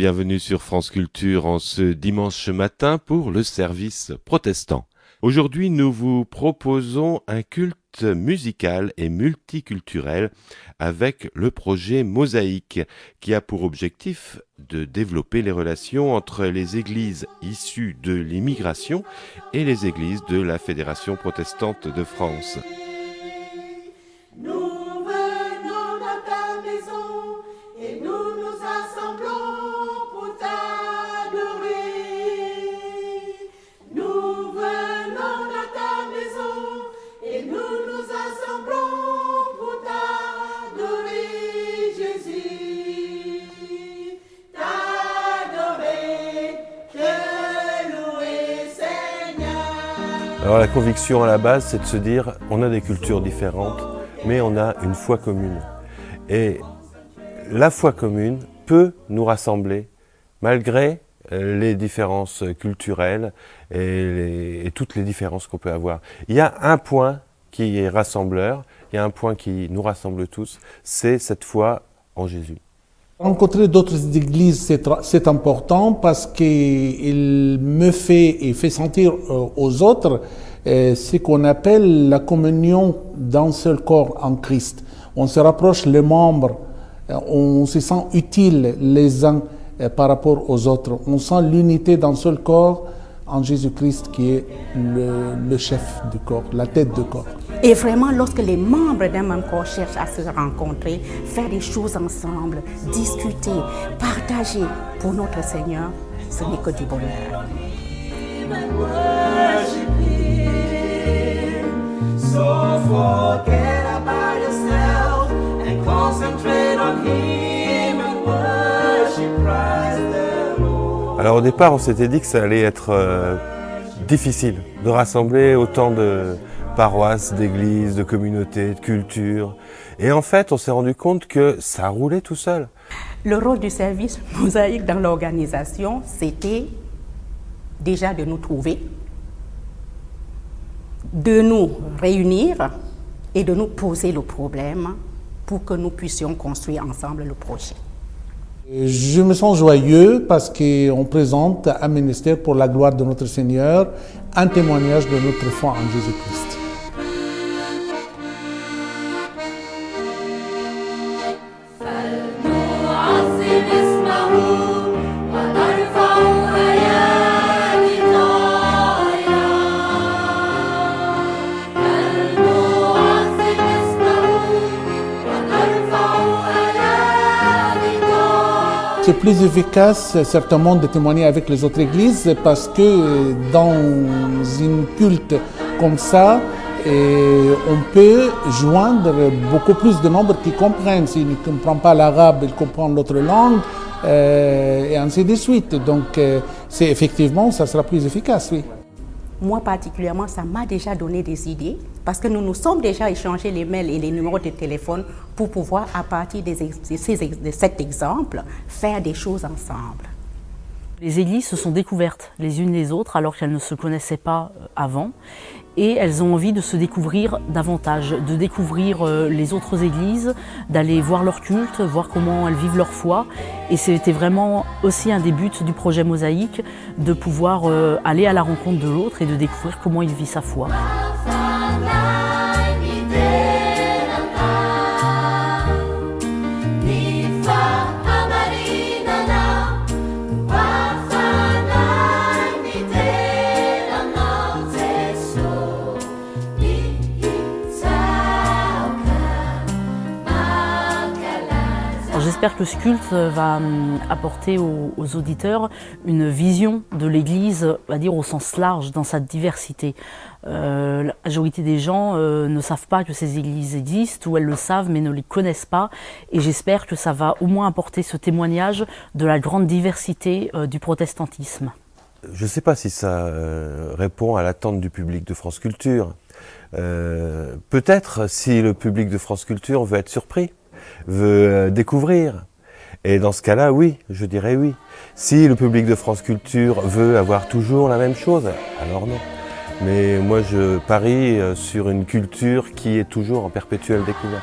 Bienvenue sur France Culture en ce dimanche matin pour le service protestant. Aujourd'hui, nous vous proposons un culte musical et multiculturel avec le projet Mosaïque, qui a pour objectif de développer les relations entre les églises issues de l'immigration et les églises de la Fédération protestante de France. Alors la conviction à la base, c'est de se dire on a des cultures différentes, mais on a une foi commune. Et la foi commune peut nous rassembler malgré les différences culturelles et toutes les différences qu'on peut avoir. Il y a un point qui est rassembleur, il y a un point qui nous rassemble tous, c'est cette foi en Jésus. Rencontrer d'autres églises, c'est important parce qu'il me fait et fait sentir aux autres ce qu'on appelle la communion d'un seul corps en Christ. On se rapproche les membres, on se sent utile les uns par rapport aux autres. On sent l'unité d'un seul corps en Jésus-Christ qui est le chef du corps, la tête du corps. Et vraiment, lorsque les membres d'un même corps cherchent à se rencontrer, faire des choses ensemble, discuter, partager pour notre Seigneur, ce n'est que du bonheur. Alors au départ, on s'était dit que ça allait être difficile de rassembler autant de paroisses, d'églises, de communautés, de cultures. Et en fait, on s'est rendu compte que ça roulait tout seul. Le rôle du service Mosaïque dans l'organisation, c'était déjà de nous trouver, de nous réunir et de nous poser le problème pour que nous puissions construire ensemble le projet. Je me sens joyeux parce qu'on présente un ministère pour la gloire de notre Seigneur, un témoignage de notre foi en Jésus-Christ. C'est plus efficace certainement de témoigner avec les autres églises parce que dans une culte comme ça, on peut joindre beaucoup plus de nombres qui comprennent. S'ils ne comprennent pas l'arabe, ils comprennent l'autre langue et ainsi de suite. Donc c'est effectivement, ça sera plus efficace, oui. Moi particulièrement, ça m'a déjà donné des idées parce que nous nous sommes déjà échangé les mails et les numéros de téléphone pour pouvoir, à partir de cet exemple, faire des choses ensemble. Les églises se sont découvertes les unes les autres alors qu'elles ne se connaissaient pas avant et elles ont envie de se découvrir davantage, de découvrir les autres églises, d'aller voir leur culte, voir comment elles vivent leur foi. Et c'était vraiment aussi un des buts du projet Mosaïque, de pouvoir aller à la rencontre de l'autre et de découvrir comment il vit sa foi. J'espère que ce culte va apporter aux auditeurs une vision de l'Église, on va dire au sens large, dans sa diversité. La majorité des gens ne savent pas que ces églises existent, ou elles le savent mais ne les connaissent pas. Et j'espère que ça va au moins apporter ce témoignage de la grande diversité du protestantisme. Je ne sais pas si ça répond à l'attente du public de France Culture. Peut-être si le public de France Culture veut être surpris, veut découvrir. Et dans ce cas-là, oui, je dirais oui. Si le public de France Culture veut avoir toujours la même chose, alors non. Mais moi, je parie sur une culture qui est toujours en perpétuelle découverte.